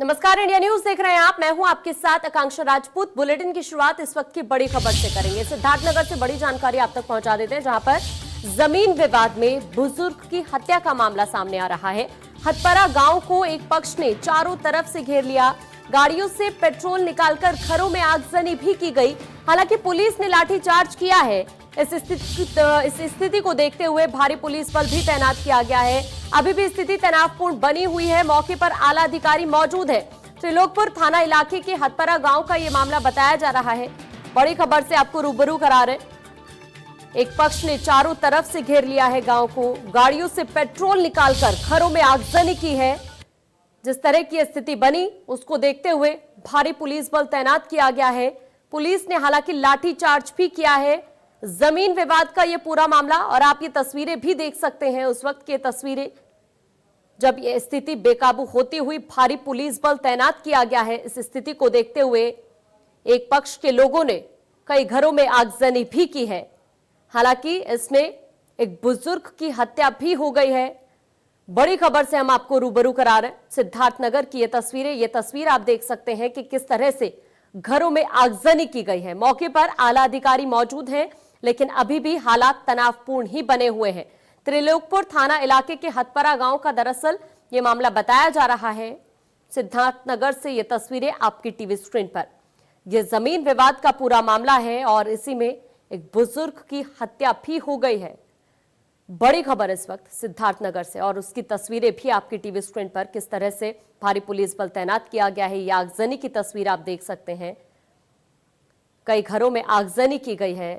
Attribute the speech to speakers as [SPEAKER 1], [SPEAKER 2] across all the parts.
[SPEAKER 1] नमस्कार, India news देख रहे हैं आप। मैं हूं आपके साथ आकांक्षा राजपूत। बुलेटिन की शुरुआत इस वक्त की बड़ी खबर से करेंगे। सिद्धार्थनगर से बड़ी जानकारी आप तक पहुंचा देते हैं, जहां पर जमीन विवाद में बुजुर्ग की हत्या का मामला सामने आ रहा है। हथपरा गांव को एक पक्ष ने चारों तरफ से घेर लिया। गाड़ियों से पेट्रोल निकालकर घरों में आगजनी भी की गई। हालांकि पुलिस ने लाठीचार्ज किया है। इस स्थिति को देखते हुए भारी पुलिस बल भी तैनात किया गया है। अभी भी स्थिति तनावपूर्ण बनी हुई है। मौके पर आला अधिकारी मौजूद है। त्रिलोकपुर थाना इलाके के हथपरा गांव का यह मामला बताया जा रहा है। बड़ी खबर से आपको रूबरू करा रहे। एक पक्ष ने चारों तरफ से घेर लिया है गांव को। गाड़ियों से पेट्रोल निकालकर घरों में आगजनी की है। जिस तरह की स्थिति बनी उसको देखते हुए भारी पुलिस बल तैनात किया गया है। पुलिस ने हालांकि लाठीचार्ज भी किया है। जमीन विवाद का यह पूरा मामला, और आप ये तस्वीरें भी देख सकते हैं, उस वक्त की तस्वीरें जब यह स्थिति बेकाबू होती हुई भारी पुलिस बल तैनात किया गया है। इस स्थिति को देखते हुए एक पक्ष के लोगों ने कई घरों में आगजनी भी की है। हालांकि इसमें एक बुजुर्ग की हत्या भी हो गई है। बड़ी खबर से हम आपको रूबरू करा रहे हैं। सिद्धार्थनगर की ये तस्वीर आप देख सकते हैं कि किस तरह से घरों में आगजनी की गई है। मौके पर आला अधिकारी मौजूद हैं, लेकिन अभी भी हालात तनावपूर्ण ही बने हुए हैं। त्रिलोकपुर थाना इलाके के हथपरा गांव का दरअसल ये मामला बताया जा रहा है। सिद्धार्थनगर से ये तस्वीरें आपकी टीवी स्क्रीन पर। यह जमीन विवाद का पूरा मामला है और इसी में एक बुजुर्ग की हत्या भी हो गई है। बड़ी खबर इस वक्त सिद्धार्थनगर से, और उसकी तस्वीरें भी आपकी टीवी स्क्रीन पर। किस तरह से भारी पुलिस बल तैनात किया गया है, यह आगजनी की तस्वीर आप देख सकते हैं। कई घरों में आगजनी की गई है।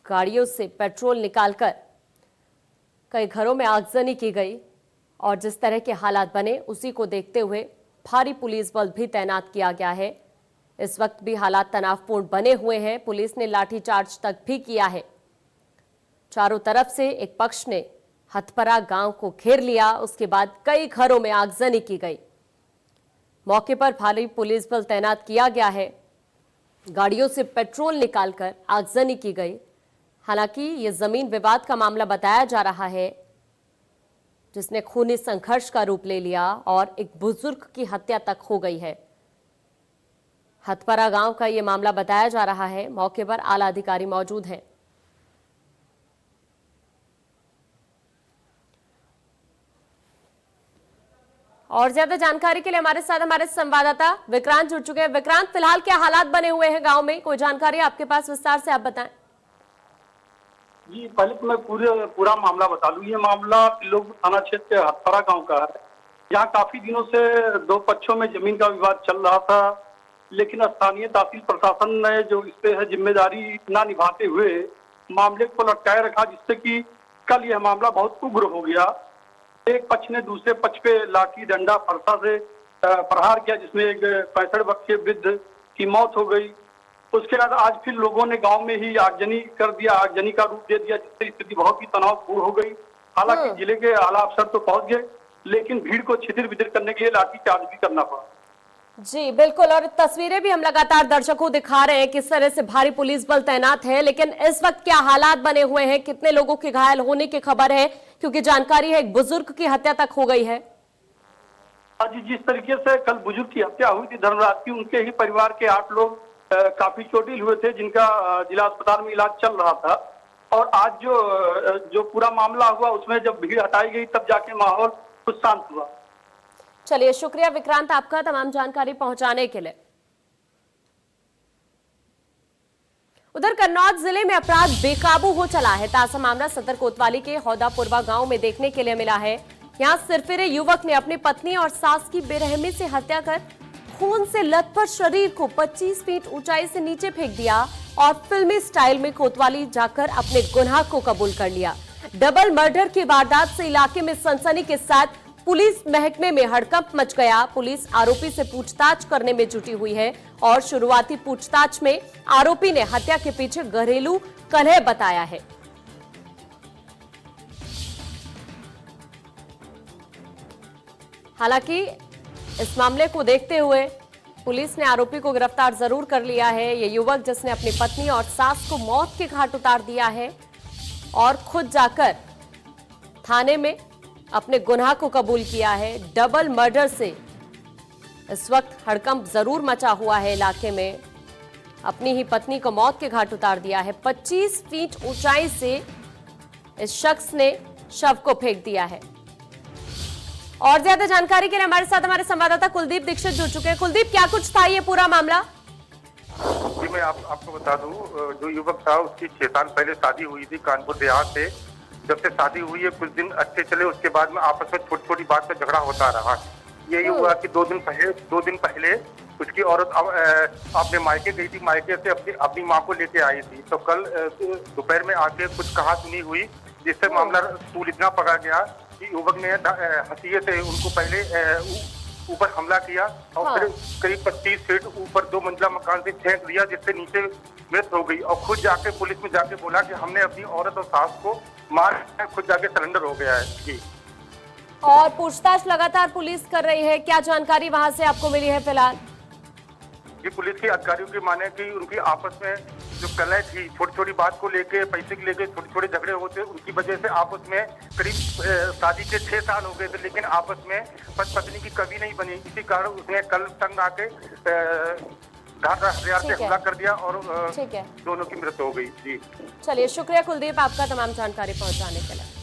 [SPEAKER 1] गाड़ियों से पेट्रोल निकालकर कई घरों में आगजनी की गई, और जिस तरह के हालात बने उसी को देखते हुए भारी पुलिस बल भी तैनात किया गया है। इस वक्त भी हालात तनावपूर्ण बने हुए हैं। पुलिस ने लाठीचार्ज तक भी किया है। चारों तरफ से एक पक्ष ने हथपरा गांव को घेर लिया। उसके बाद कई घरों में आगजनी की गई। मौके पर भारी पुलिस बल तैनात किया गया है। गाड़ियों से पेट्रोल निकालकर आगजनी की गई। हालांकि यह जमीन विवाद का मामला बताया जा रहा है, जिसने खूनी संघर्ष का रूप ले लिया और एक बुजुर्ग की हत्या तक हो गई है। हथपरा गांव का यह मामला बताया जा रहा है। मौके पर आला अधिकारी मौजूद हैं। और ज्यादा जानकारी के लिए हमारे साथ हमारे संवाददाता विक्रांत जुड़ चुके हैं। विक्रांत, फिलहाल क्या हालात बने हुए हैं गांव में? कोई जानकारी आपके पास विस्तार से आप बताएं।
[SPEAKER 2] जी, पहले तो मैं पूरा मामला बता दूं। ये मामला त्रिलोकपुर थाना क्षेत्र के हथपरा गांव का है। यहाँ काफी दिनों से दो पक्षों में जमीन का विवाद चल रहा था, लेकिन स्थानीय तहसील प्रशासन ने जो इस पे है जिम्मेदारी ना निभाते हुए मामले को लटकाए रखा, जिससे कि कल यह मामला बहुत उग्र हो गया। एक पक्ष ने दूसरे पक्ष पे लाठी डंडा फरसा से प्रहार किया, जिसमें एक 65 वर्षीय वृद्ध की मौत हो गई। उसके बाद आज फिर लोगों ने गांव में ही आगजनी कर दिया, आगजनी का रूप दे दिया, जिससे स्थिति बहुत ही तनावपूर्ण हो गई। हालांकि जिले के आला अफसर तो पहुंच गए, लेकिन भीड़ को छितिर बितिर करने के लिए लाठीचार्ज भी करना पड़ा।
[SPEAKER 1] जी बिल्कुल, और तस्वीरें भी हम लगातार दर्शकों को दिखा रहे हैं किस तरह से भारी पुलिस बल तैनात है। लेकिन इस वक्त क्या हालात बने हुए हैं? कितने लोगों के घायल होने की खबर है? क्योंकि जानकारी है एक बुजुर्ग की हत्या तक हो गई है।
[SPEAKER 2] आज जिस तरीके से कल बुजुर्ग की हत्या हुई थी धर्मराज की, उनके ही परिवार के 8 लोग काफी चोटिल हुए थे, जिनका जिला अस्पताल में इलाज चल रहा था। और आज जो पूरा मामला हुआ उसमें जब भीड़ हटाई गई तब जाके माहौल कुछ शांत हुआ।
[SPEAKER 1] चलिए, शुक्रिया विक्रांत आपका तमाम जानकारी पहुंचाने के लिए। उधर कन्नौज जिले में अपराध बेकाबू हो चला है। ताजा मामला सदर कोतवाली के हौदापुरवा गांव में देखने के लिए मिला है। यहां सिरफिरे युवक ने अपनी पत्नी और सास की बेरहमी से हत्या कर खून से लथपथ शरीर को 25 फीट ऊंचाई से नीचे फेंक दिया और फिल्मी स्टाइल में कोतवाली जाकर अपने गुनाह को कबूल कर लिया। डबल मर्डर की वारदात से इलाके में सनसनी के साथ पुलिस महकमे में हड़कंप मच गया। पुलिस आरोपी से पूछताछ करने में जुटी हुई है और शुरुआती पूछताछ में आरोपी ने हत्या के पीछे घरेलू कलह बताया है। हालांकि इस मामले को देखते हुए पुलिस ने आरोपी को गिरफ्तार जरूर कर लिया है। ये युवक जिसने अपनी पत्नी और सास को मौत के घाट उतार दिया है और खुद जाकर थाने में अपने गुनाह को कबूल किया है। डबल मर्डर से इस वक्त हड़कंप जरूर मचा हुआ है इलाके में। अपनी ही पत्नी को मौत के घाट उतार दिया है। 25 फीट ऊंचाई से इस शख्स ने शव को फेंक दिया है। और ज्यादा जानकारी के लिए हमारे साथ हमारे संवाददाता कुलदीप दीक्षित जुड़ चुके हैं। कुलदीप, क्या कुछ था ये पूरा मामला?
[SPEAKER 3] जी, मैं आपको बता दूं, जो युवक था उसकी 6 साल पहले शादी हुई थी कानपुर देहात से। जब से शादी हुई है कुछ दिन अच्छे चले, उसके बाद में आपस में छोटी छोटी बात पर झगड़ा होता रहा। यही हुआ कि 2 दिन पहले उसकी औरत अपने मायके गई थी, मायके से अपनी माँ को लेके आई थी। तो कल दोपहर में आके कुछ कहा सुनी हुई, जिससे मामला तूल इतना पकड़ा गया कि युवक ने हथिये से उनको पहले ऊपर हमला किया और फिर करीब 25 फीट ऊपर 2 मंजिला मकान से फेंक दिया, जिससे नीचे मृत हो गई। और खुद जाके पुलिस में जाके बोला कि हमने अपनी औरत और सास को मार, खुद जाके सरेंडर हो गया है। जी,
[SPEAKER 1] और पूछताछ लगातार पुलिस कर रही है। क्या जानकारी वहां से आपको मिली है फिलहाल?
[SPEAKER 3] जी, पुलिस के अधिकारियों की माने कि उनकी आपस में जो कलह थी, छोटी छोटी बात को लेके, पैसे को लेके छोटे छोटे झगड़े होते, उनकी वजह से आपस में करीब शादी के 6 साल हो गए थे, लेकिन आपस में पति पत्नी की कभी नहीं बनी। इसी कारण उसने कल तंग आके धार हथियार से हमला कर दिया और दोनों की मृत्यु हो गई। जी,
[SPEAKER 1] चलिए, शुक्रिया कुलदीप आपका तमाम जानकारी पहुंचाने के लिए।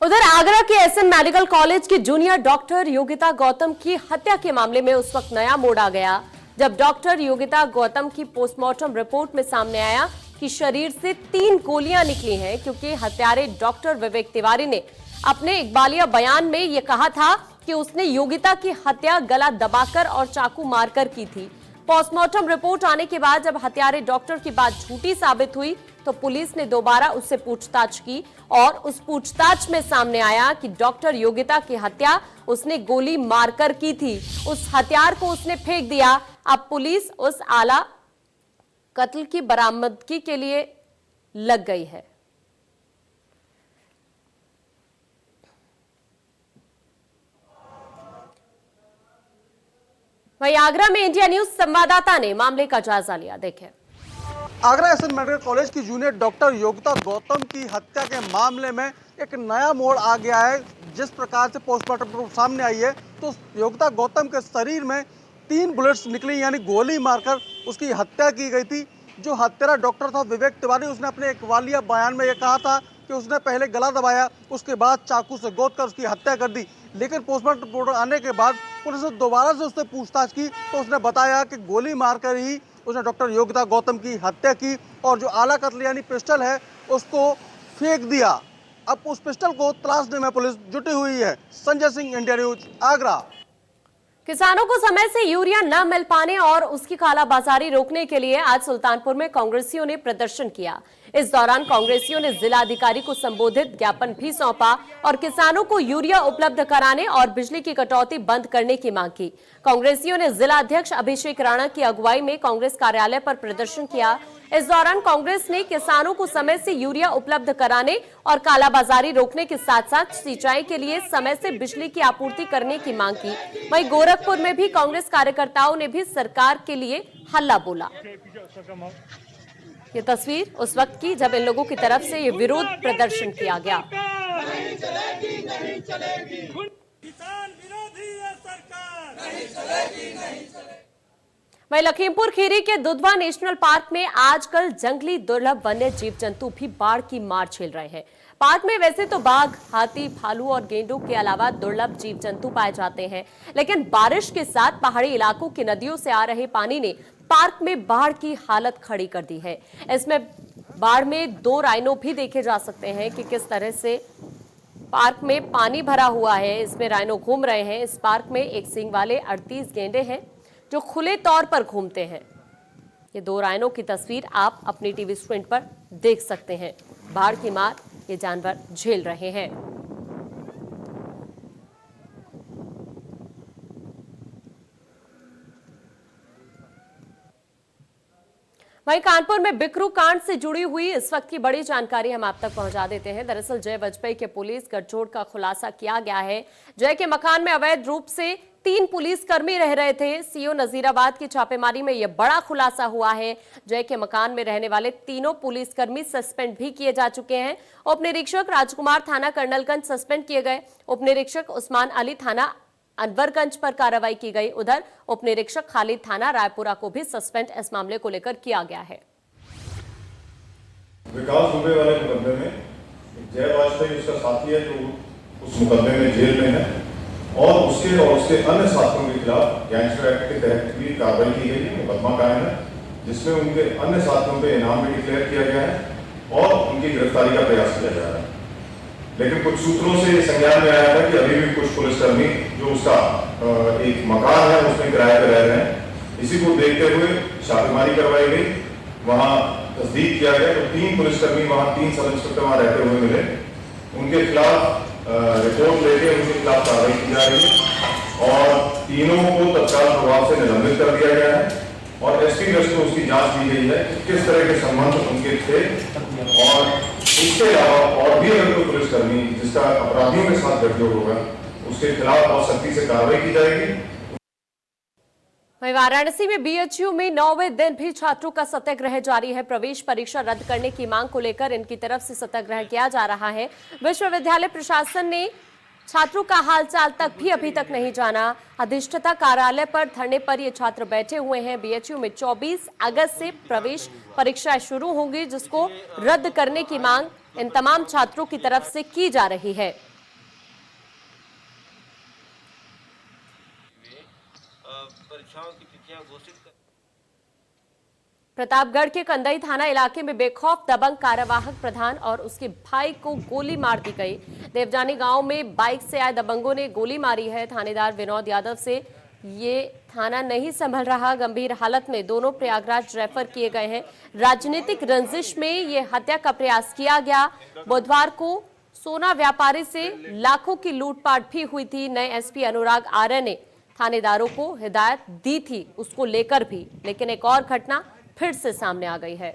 [SPEAKER 1] उधर आगरा के एसएन मेडिकल कॉलेज की जूनियर डॉक्टर योगिता गौतम की हत्या के मामले में उस वक्त नया मोड़ आ गया जब डॉक्टर योगिता गौतम की पोस्टमार्टम रिपोर्ट में सामने आया कि शरीर से 3 गोलियां निकली हैं, क्योंकि हत्यारे डॉक्टर विवेक तिवारी ने अपने इकबालिया बयान में यह कहा था कि उसने योगिता की हत्या गला दबाकर और चाकू मारकर की थी। पोस्टमार्टम रिपोर्ट आने के बाद जब हत्यारे डॉक्टर की बात झूठी साबित हुई तो पुलिस ने दोबारा उससे पूछताछ की और उस पूछताछ में सामने आया कि डॉक्टर योगिता की हत्या उसने गोली मारकर की थी। उस हथियार को उसने फेंक दिया। अब पुलिस उस आला कत्ल की बरामदगी के लिए लग गई है। वहीं आगरा में इंडिया न्यूज संवाददाता ने मामले का जायजा लिया। देखें।
[SPEAKER 4] आगरा एसएन मेडिकल कॉलेज की जूनियर डॉक्टर योगिता गौतम की हत्या के मामले में एक नया मोड़ आ गया है। जिस प्रकार से पोस्टमार्टम रिपोर्ट सामने आई है तो योगिता गौतम के शरीर में 3 बुलेट्स निकली, यानी गोली मारकर उसकी हत्या की गई थी। जो हत्यारा डॉक्टर था विवेक तिवारी, उसने अपने इकबालिया बयान में यह कहा था कि उसने पहले गला दबाया, उसके बाद चाकू से गोदकर उसकी हत्या कर दी। लेकिन पोस्टमार्टम रिपोर्ट आने के बाद पुलिस ने दोबारा से उससे पूछताछ की तो उसने बताया कि गोली मारकर ही उसने डॉक्टर योगिता गौतम की हत्या की और जो आला कत्ल यानी पिस्टल है उसको फेंक दिया। अब उस पिस्टल को तलाशने में पुलिस जुटी हुई है। Sanjay Singh, India news, Agra.
[SPEAKER 1] किसानों को समय से यूरिया न मिल पाने और उसकी कालाबाजारी रोकने के लिए आज सुल्तानपुर में कांग्रेसियों ने प्रदर्शन किया। इस दौरान कांग्रेसियों ने जिलाधिकारी को संबोधित ज्ञापन भी सौंपा और किसानों को यूरिया उपलब्ध कराने और बिजली की कटौती बंद करने की मांग की। कांग्रेसियों ने जिला अध्यक्ष अभिषेक राणा की अगुवाई में कांग्रेस कार्यालय पर प्रदर्शन किया। इस दौरान कांग्रेस ने किसानों को समय से यूरिया उपलब्ध कराने और कालाबाजारी रोकने के साथ साथ सिंचाई के लिए समय से बिजली की आपूर्ति करने की मांग की। वहीं गोरखपुर में भी कांग्रेस कार्यकर्ताओं ने भी सरकार के लिए हल्ला बोला। ये तस्वीर उस वक्त की जब इन लोगों की तरफ से ये विरोध प्रदर्शन किया गया।
[SPEAKER 5] नहीं चलेगी, नहीं चलेगी। किसान विरोधी है सरकार, नहीं चलेगी, नहीं चलेगी।
[SPEAKER 1] वहीं लखीमपुर खीरी के दुधवा नेशनल पार्क में आजकल जंगली दुर्लभ वन्य जीव जंतु भी बाढ़ की मार झेल रहे हैं। पार्क में वैसे तो बाघ, हाथी, भालू और गेंडों के अलावा दुर्लभ जीव जंतु पाए जाते हैं, लेकिन बारिश के साथ पहाड़ी इलाकों की नदियों से आ रहे पानी ने पार्क में बाढ़ की हालत खड़ी कर दी है। इसमें बाढ़ में 2 राइनो भी देखे जा सकते हैं कि किस तरह से पार्क में पानी भरा हुआ है। इसमें राइनो घूम रहे हैं। इस पार्क में एक सींग वाले 38 गेंडे हैं जो खुले तौर पर घूमते हैं। ये 2 राइनो की तस्वीर आप अपनी टीवी स्क्रीन पर देख सकते हैं। बाढ़ की मार ये जानवर झेल रहे हैं। वहीं कानपुर में बिकरू कांड से जुड़ी हुई इस वक्त की बड़ी जानकारी हम आप तक पहुंचा देते हैं। दरअसल जय वाजपेयी के पुलिस गठजोड़ का खुलासा किया गया है। जय के मकान में अवैध रूप से 3 पुलिसकर्मी रह रहे थे। सीओ नजीराबाद की छापेमारी में यह बड़ा खुलासा हुआ है। जय के मकान में रहने वाले तीनों पुलिसकर्मी सस्पेंड भी किए जा चुके हैं। उप निरीक्षक राजकुमार थाना कर्नलगंज सस्पेंड किए गए। उप निरीक्षक उस्मान अली थाना अनवरगंज पर कार्रवाई की गई। उधर उप निरीक्षक खालिद थाना रायपुरा को भी सस्पेंड इस मामले को लेकर किया गया है।
[SPEAKER 6] विकास दुबे वाले मुकदमे में जय वाजपेयी उसका साथी है जो उस मुकदमे में जेल में है और उसके अन्य साथियों के खिलाफ गैंगस्टर एक्ट के तहत भी कार्रवाई की गई है। मुकदमा कायम है जिसमें उनके अन्य साथियों पे इनाम भी डिक्लेयर किया गया है और उनकी गिरफ्तारी का प्रयास किया जा रहा है। लेकिन कुछ सूत्रों से संज्ञान में आया था कि अभी भी कुछ पुलिसकर्मी जो उसका एक मकान है उसमें किराए पर रह रहे हैं। इसी को देखते हुए छापेमारी करवाई गई, वहां तस्दीक किया गया तो 3 पुलिसकर्मी वहां 3 सब इंस्पेक्टर वहां रहते हुए मिले। उनके खिलाफ रिपोर्ट लेके उनके खिलाफ कार्रवाई की जा रही है और तीनों को तत्काल प्रभाव से निलंबित कर दिया गया है और एसपी गश्त को उसकी जांच की गई है कि किस तरह के संबंध उनके थे और इसके अलावा और भी अगर कोई पुलिसकर्मी जिसका अपराधियों के साथ गठजोड़ होगा उसके खिलाफ बहुत सख्ती से कार्रवाई की जाएगी।
[SPEAKER 1] वहीं वाराणसी में बीएचयू में 9वें दिन भी छात्रों का सत्याग्रह जारी है। प्रवेश परीक्षा रद्द करने की मांग को लेकर इनकी तरफ से सत्याग्रह किया जा रहा है। विश्वविद्यालय प्रशासन ने छात्रों का हालचाल तक भी अभी तक नहीं जाना। अधिष्ठाता कार्यालय पर धरने पर ये छात्र बैठे हुए हैं। बीएचयू में 24 अगस्त से प्रवेश परीक्षाएं शुरू होंगी जिसको रद्द करने की मांग इन तमाम छात्रों की तरफ से की जा रही है।
[SPEAKER 7] परीक्षाओं की तिथियां घोषित कर
[SPEAKER 1] प्रतापगढ़ के कंदई थाना इलाके में बेखौफ दबंग कार्यवाहक प्रधान और उसके भाई को गोली मार दी गई। देवजानी गांव में बाइक से आए दबंगों ने गोली मारी है। थानेदार विनोद यादव से ये थाना नहीं संभल रहा, गंभीर हालत में दोनों प्रयागराज रेफर किए गए हैं। राजनीतिक रंजिश में ये हत्या का प्रयास किया गया। बुधवार को सोना व्यापारी से लाखों की लूटपाट भी हुई थी। नए एसपी अनुराग आर्य ने थानेदारों को हिदायत दी थी उसको लेकर भी, लेकिन एक और घटना फिर से सामने आ गई है।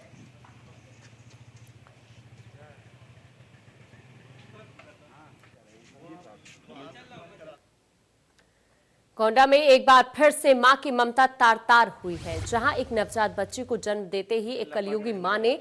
[SPEAKER 1] गोंडा में एक बार फिर से मां की ममता तार तार हुई है। जहां एक नवजात बच्ची को जन्म देते ही एक कलयुगी मां ने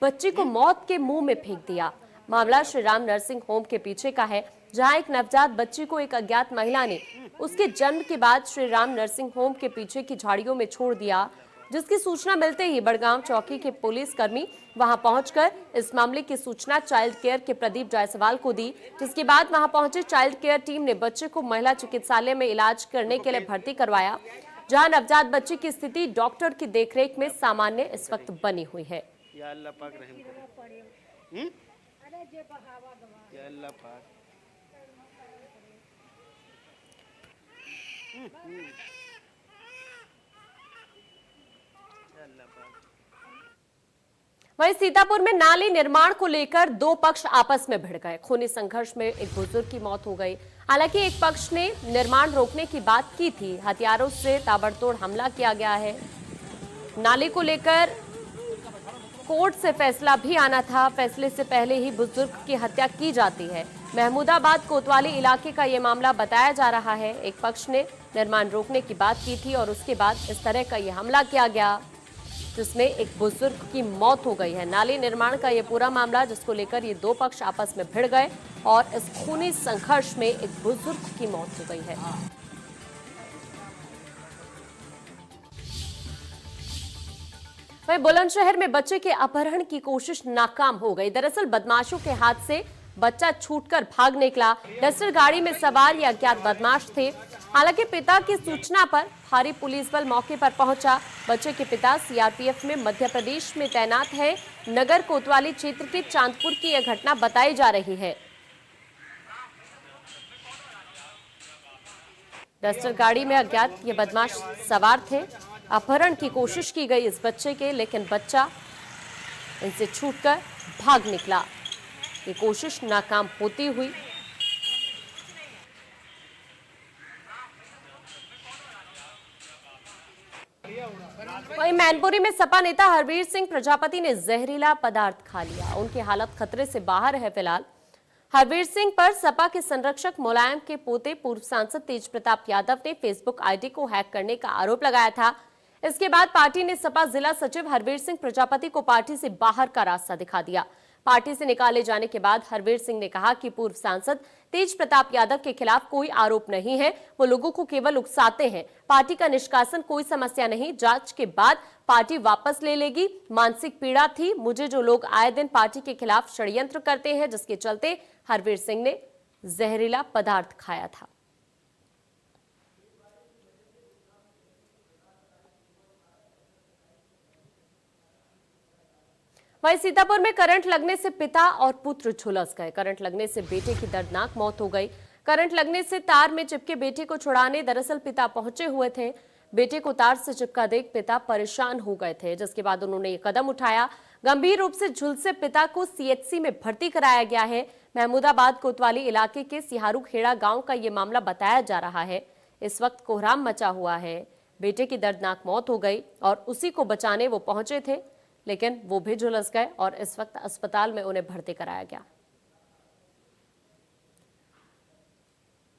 [SPEAKER 1] बच्ची को मौत के मुंह में फेंक दिया। मामला श्री राम नर्सिंग होम के पीछे का है, जहां एक नवजात बच्ची को एक अज्ञात महिला ने उसके जन्म के बाद श्री राम नर्सिंग होम के पीछे की झाड़ियों में छोड़ दिया। जिसकी सूचना मिलते ही बड़गांव चौकी के पुलिसकर्मी वहां पहुंचकर इस मामले की सूचना चाइल्ड केयर के प्रदीप जायसवाल को दी। जिसके बाद वहां पहुंचे चाइल्ड केयर टीम ने बच्चे को महिला चिकित्सालय में इलाज करने के लिए भर्ती करवाया, जहां नवजात बच्ची की स्थिति डॉक्टर की देखरेख में सामान्य इस वक्त बनी हुई है।
[SPEAKER 7] या अल्लाह पाक रहम करे। या अल्लाह पाक
[SPEAKER 1] वहीं सीतापुर में नाली निर्माण को लेकर 2 पक्ष आपस में भिड़ गए। खूनी संघर्ष में एक बुजुर्ग की मौत हो गई। हालांकि एक पक्ष ने निर्माण रोकने की बात की थी, हथियारों से ताबड़तोड़ हमला किया गया है। नाली को लेकर कोर्ट से फैसला भी आना था, फैसले से पहले ही बुजुर्ग की हत्या की जाती है। महमूदाबाद कोतवाली इलाके का यह मामला बताया जा रहा है। एक पक्ष ने निर्माण रोकने की बात की थी और उसके बाद इस तरह का यह हमला किया गया जिसमें एक बुजुर्ग की मौत हो गई है। नाली निर्माण का यह पूरा मामला जिसको लेकर ये 2 पक्ष आपस में भिड़ गए और इस खूनी संघर्ष में एक बुजुर्ग की मौत हो गई है। वहीं बुलंदशहर में बच्चे के अपहरण की कोशिश नाकाम हो गई। दरअसल बदमाशों के हाथ से बच्चा छूटकर भाग निकला। डस्टर गाड़ी में सवार ये अज्ञात बदमाश थे। हालांकि पिता की सूचना पर भारी पुलिस बल मौके पर पहुंचा। बच्चे के पिता सीआरपीएफ में मध्य प्रदेश में तैनात है। नगर कोतवाली क्षेत्र के चांदपुर की यह घटना बताई जा रही है। डस्टर गाड़ी में अज्ञात ये बदमाश सवार थे। अपहरण की कोशिश की गई इस बच्चे के, लेकिन बच्चा इनसे छूटकर भाग निकला। ये कोशिश नाकाम होती हुई वहीं मैनपुरी में सपा नेता हरवीर सिंह प्रजापति ने जहरीला पदार्थ खा लिया। उनकी हालत खतरे से बाहर है फिलहाल। हरवीर सिंह पर सपा के संरक्षक मुलायम के पोते पूर्व सांसद तेज प्रताप यादव ने फेसबुक आईडी को हैक करने का आरोप लगाया था। इसके बाद पार्टी ने सपा जिला सचिव हरवीर सिंह प्रजापति को पार्टी से बाहर का रास्ता दिखा दिया। पार्टी से निकाले जाने के बाद हरवीर सिंह ने कहा कि पूर्व सांसद तेज प्रताप यादव के खिलाफ कोई आरोप नहीं है, वो लोगों को केवल उकसाते हैं। पार्टी का निष्कासन कोई समस्या नहीं, जांच के बाद पार्टी वापस ले लेगी। मानसिक पीड़ा थी मुझे, जो लोग आए दिन पार्टी के खिलाफ षड्यंत्र करते हैं, जिसके चलते हरवीर सिंह ने जहरीला पदार्थ खाया था। वहीं सीतापुर में करंट लगने से पिता और पुत्र झुलस गए। करंट लगने से बेटे की दर्दनाक मौत हो गई। करंट लगने से तार में चिपके बेटे को छुड़ाने दरअसल पिता पहुंचे हुए थे। बेटे को तार से चिपका देख पिता परेशान हो गए थे, जिसके बाद उन्होंने ये कदम उठाया। गंभीर रूप से झुलसे पिता को सीएचसी में भर्ती कराया गया है। महमूदाबाद कोतवाली इलाके के सिहारू खेड़ा गांव का ये मामला बताया जा रहा है। इस वक्त कोहराम मचा हुआ है। बेटे की दर्दनाक मौत हो गई और उसी को बचाने वो पहुंचे थे, लेकिन वो भी झुलस गए और इस वक्त अस्पताल में उन्हें भर्ती कराया गया।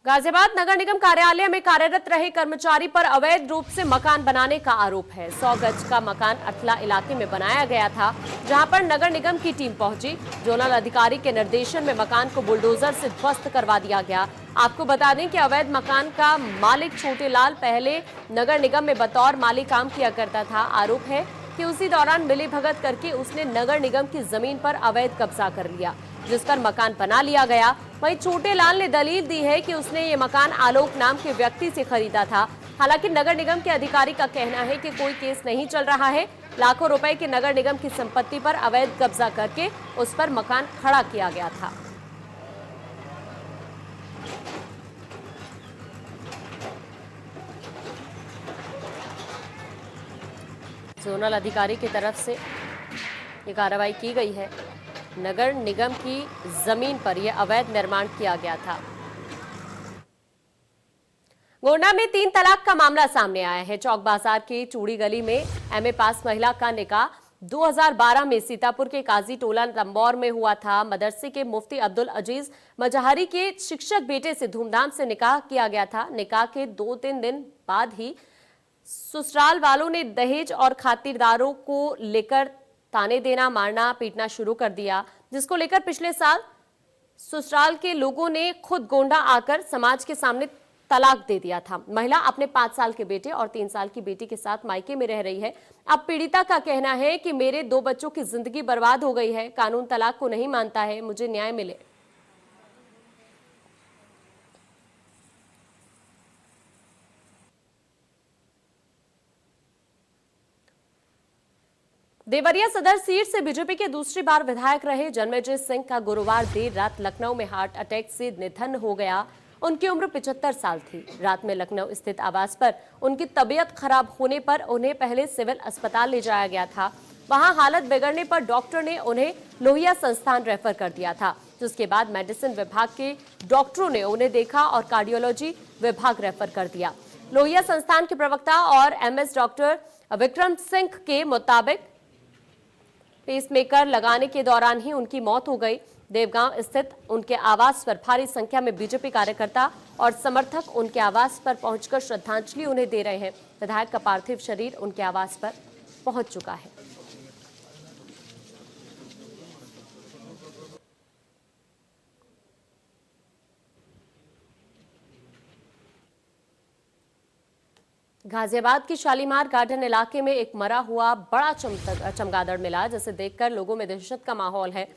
[SPEAKER 1] गाजियाबाद नगर निगम कार्यालय में कार्यरत रहे कर्मचारी पर अवैध रूप से मकान बनाने का आरोप है। 100 गज का मकान अठला इलाके में बनाया गया था, जहां पर नगर निगम की टीम पहुंची। जोनल अधिकारी के निर्देशन में मकान को बुलडोजर से ध्वस्त करवा दिया गया। आपको बता दें कि अवैध मकान का मालिक छोटे लाल पहले नगर निगम में बतौर माली काम किया करता था। आरोप है कि उसी दौरान मिलीभगत करके उसने नगर निगम की जमीन पर अवैध कब्जा कर लिया, जिस पर मकान बना लिया गया। वहीं छोटे लाल ने दलील दी है कि उसने ये मकान आलोक नाम के व्यक्ति से खरीदा था। हालांकि नगर निगम के अधिकारी का कहना है कि कोई केस नहीं चल रहा है। लाखों रुपए के नगर निगम की संपत्ति पर अवैध कब्जा करके उस पर मकान खड़ा किया गया था। जोनल अधिकारी की तरफ से ये कार्रवाई की गई है। नगर निगम की जमीन पर यह अवैध निर्माण किया गया था। गोंडा में 3 तलाक का मामला सामने आया है। चौक बाजार के चूड़ी गली में एमए पास महिला का निकाह 2012 में सीतापुर के काजी टोला लंबौर में हुआ था। मदरसे के मुफ्ती अब्दुल अजीज मजहरी के शिक्षक बेटे से धूमधाम से निकाह किया गया था। निकाह के 2-3 दिन बाद ही ससुराल वालों ने दहेज और खातिरदारों को लेकर ताने देना, मारना, पीटना शुरू कर दिया, जिसको लेकर पिछले साल ससुराल के लोगों ने खुद गोंडा आकर समाज के सामने तलाक दे दिया था। महिला अपने 5 साल के बेटे और 3 साल की बेटी के साथ मायके में रह रही है। अब पीड़िता का कहना है कि मेरे 2 बच्चों की जिंदगी बर्बाद हो गई है। कानून तलाक को नहीं मानता है, मुझे न्याय मिले। देवरिया सदर सीट से बीजेपी के दूसरी बार विधायक रहे जन्मेजय सिंह का गुरुवार देर रात लखनऊ में हार्ट अटैक से निधन हो गया। उनकी उम्र 75 साल थी। रात में लखनऊ स्थित आवास पर उनकी तबीयत खराब होने पर उन्हें पहले सिविल अस्पताल ले जाया गया था। वहां हालत बिगड़ने पर डॉक्टर ने उन्हें लोहिया संस्थान रेफर कर दिया था, जिसके बाद मेडिसिन विभाग के डॉक्टरों ने उन्हें देखा और कार्डियोलॉजी विभाग रेफर कर दिया। लोहिया संस्थान के प्रवक्ता और एमएस डॉक्टर विक्रम सिंह के मुताबिक पेसमेकर लगाने के दौरान ही उनकी मौत हो गई। देवगांव स्थित उनके आवास पर भारी संख्या में बीजेपी कार्यकर्ता और समर्थक उनके आवास पर पहुंचकर श्रद्धांजलि उन्हें दे रहे हैं। विधायक का पार्थिव शरीर उनके आवास पर पहुंच चुका है। गाजियाबाद की शालीमार गार्डन इलाके में एक मरा हुआ बड़ा चमगादड़ मिला, जिसे देखकर लोगों में दहशत का माहौल है।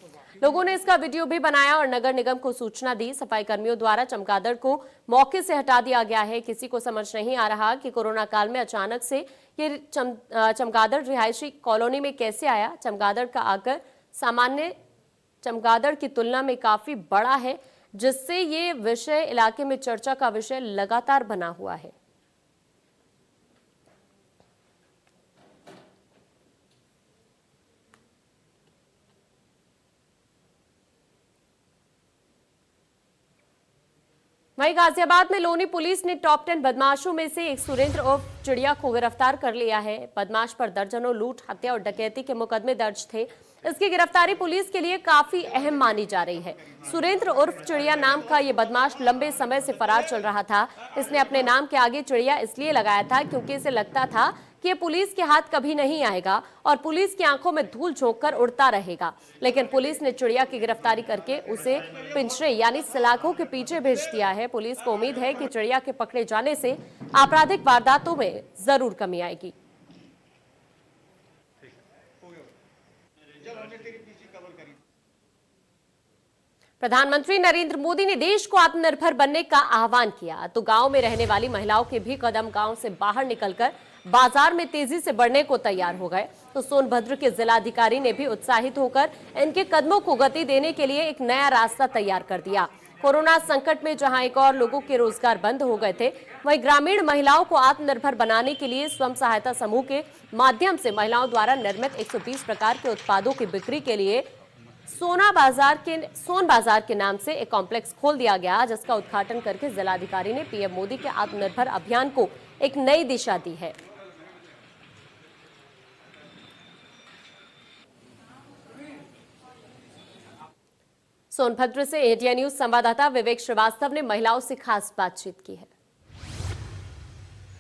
[SPEAKER 1] लोगों ने इसका वीडियो भी बनाया और नगर निगम को सूचना दी। सफाई कर्मियों द्वारा चमगादड़ को मौके से हटा दिया गया है। किसी को समझ नहीं आ रहा कि कोरोना काल में अचानक से ये चमगादड़ रिहायशी कॉलोनी में कैसे आया। चमगादड़ का आकार सामान्य चमगादड़ की तुलना में काफी बड़ा है, जिससे ये विषय इलाके में चर्चा का विषय लगातार बना हुआ है। वहीं गाजियाबाद में लोनी पुलिस ने टॉप 10 बदमाशों में से एक सुरेंद्र उर्फ चिड़िया को गिरफ्तार कर लिया है। बदमाश पर दर्जनों लूट, हत्या और डकैती के मुकदमे दर्ज थे। इसकी गिरफ्तारी पुलिस के लिए काफी अहम मानी जा रही है। सुरेंद्र उर्फ चिड़िया नाम का ये बदमाश लंबे समय से फरार चल रहा था। इसने अपने नाम के आगे चिड़िया इसलिए लगाया था क्योंकि इसे लगता था कि ये पुलिस के हाथ कभी नहीं आएगा और पुलिस की आंखों में धूल झोंक कर उड़ता रहेगा। लेकिन पुलिस ने चिड़िया की गिरफ्तारी करके उसे पिंजरे यानी सलाखों के पीछे भेज दिया है। पुलिस को उम्मीद है कि चिड़िया के पकड़े जाने से आपराधिक वारदातों में जरूर कमी आएगी। प्रधानमंत्री नरेंद्र मोदी ने देश को आत्मनिर्भर बनने का आह्वान किया तो गांव में रहने वाली महिलाओं के भी कदम गांव से बाहर निकलकर बाजार में तेजी से बढ़ने को तैयार हो गए। तो सोनभद्र के जिलाधिकारी ने भी उत्साहित होकर इनके कदमों को गति देने के लिए एक नया रास्ता तैयार कर दिया। कोरोना संकट में जहां एक और लोगों के रोजगार बंद हो गए थे, वहीं ग्रामीण महिलाओं को आत्मनिर्भर बनाने के लिए स्वयं सहायता समूह के माध्यम से महिलाओं द्वारा निर्मित 120 प्रकार के उत्पादों की बिक्री के लिए सोन बाजार के नाम से एक कॉम्प्लेक्स खोल दिया गया, जिसका उद्घाटन करके जिलाधिकारी ने पीएम मोदी के आत्मनिर्भर अभियान को एक नई दिशा दी है। सोनभद्र से इंडिया न्यूज संवाददाता विवेक श्रीवास्तव ने महिलाओं से खास बातचीत की है।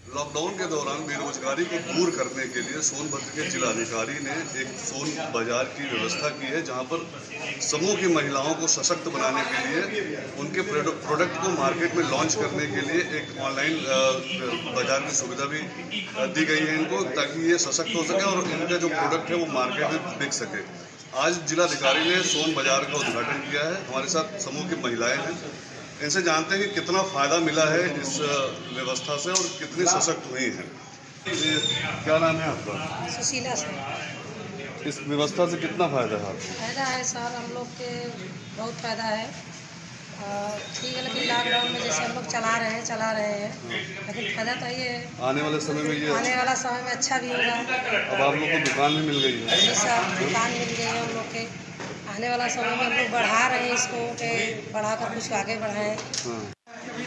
[SPEAKER 8] लॉकडाउन के दौरान बेरोजगारी को दूर करने के लिए सोनभद्र के जिलाधिकारी ने एक सोन बाजार की व्यवस्था की है, जहां पर समूह की महिलाओं को सशक्त बनाने के लिए उनके प्रोडक्ट को मार्केट में लॉन्च करने के लिए एक ऑनलाइन बाजार की सुविधा भी दी गई है इनको, ताकि ये सशक्त हो सके और इनका जो प्रोडक्ट है वो मार्केट में बिक सके। आज जिलाधिकारी ने सोन बाजार का उद्घाटन किया है। हमारे साथ समूह की महिलाएं हैं, इनसे जानते हैं कि कितना फायदा मिला है इस व्यवस्था से और कितनी सशक्त हुई हैं। क्या नाम है आपका?
[SPEAKER 7] सुशीला सर।
[SPEAKER 8] इस व्यवस्था से कितना फायदा है आपको?
[SPEAKER 7] फायदा है सर, हम लोग के बहुत फायदा है। ठीक है, लेकिन लॉकडाउन में जैसे हम लोग चला रहे हैं, लेकिन फायदा तो ये है।
[SPEAKER 8] आने वाले समय में
[SPEAKER 7] आने वाला समय में अच्छा भी होगा।
[SPEAKER 8] अब आप लोग को दुकान भी मिल गई है।
[SPEAKER 7] जी सर, दुकान मिल गई है हम लोग के। आने वाला समय में हम लोग बढ़ा रहे हैं इसको, के बढ़ाकर कुछ आगे बढ़ाएं।
[SPEAKER 8] हाँ।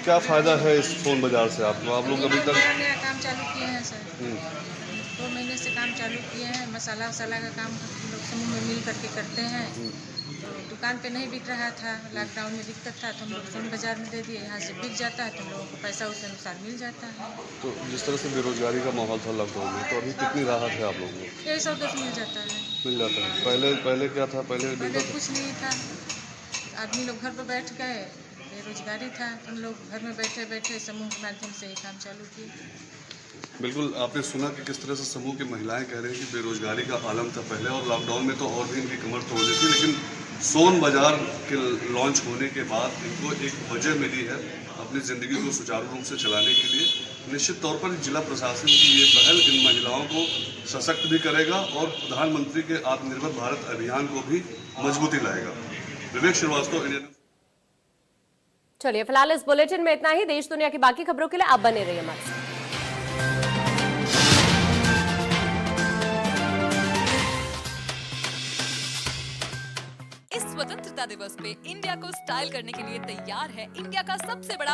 [SPEAKER 8] क्या फायदा है इस सोन बाजार से आपको? आप लोग अभी तक
[SPEAKER 9] नया काम चालू किए हैं सर। 2 महीने से काम चालू किए हैं। मसाला वसाला का काम हम लोग समूह में मिल करके करते हैं। तो दुकान पे नहीं बिक रहा था, लॉकडाउन में दिक्कत था, तो हम लोग सोन बाजार में दे दिए। यहाँ से बिक जाता है तो हम लोगों को पैसा उस अनुसार मिल जाता है।
[SPEAKER 8] तो जिस तरह से बेरोजगारी का माहौल था लॉकडाउन में, तो अभी कितनी राहत है आप लोगों को? 110
[SPEAKER 9] मिल जाता है।
[SPEAKER 8] मिल जाता है। पहले क्या था? पहले
[SPEAKER 9] कुछ नहीं था, आदमी लोग घर पर बैठ गए, बेरोजगारी था। हम लोग घर में बैठे बैठे समूह के माध्यम से ये काम चालू किए।
[SPEAKER 8] बिल्कुल, आपने सुना कि किस तरह से समूह की महिलाएं कह रही हैं कि बेरोजगारी का आलम था पहले, और लॉकडाउन में तो और भी इनकी कमर तोड़ दी थी, लेकिन सोन बाजार के लॉन्च होने के बाद इनको एक वजह मिली है अपनी ज़िंदगी को सुचारू रूप से चलाने के लिए। निश्चित तौर पर जिला प्रशासन की ये पहल इन महिलाओं को सशक्त भी करेगा और प्रधानमंत्री के आत्मनिर्भर भारत अभियान को भी मजबूती लाएगा। विवेक श्रीवास्तव, इंडिया न्यूज।
[SPEAKER 1] चलिए, फिलहाल इस बुलेटिन में इतना ही। देश दुनिया की बाकी खबरों के लिए आप बने रहिए हमारे साथ।
[SPEAKER 10] इस स्वतंत्रता दिवस पे इंडिया को स्टाइल करने के लिए तैयार है इंडिया का सबसे बड़ा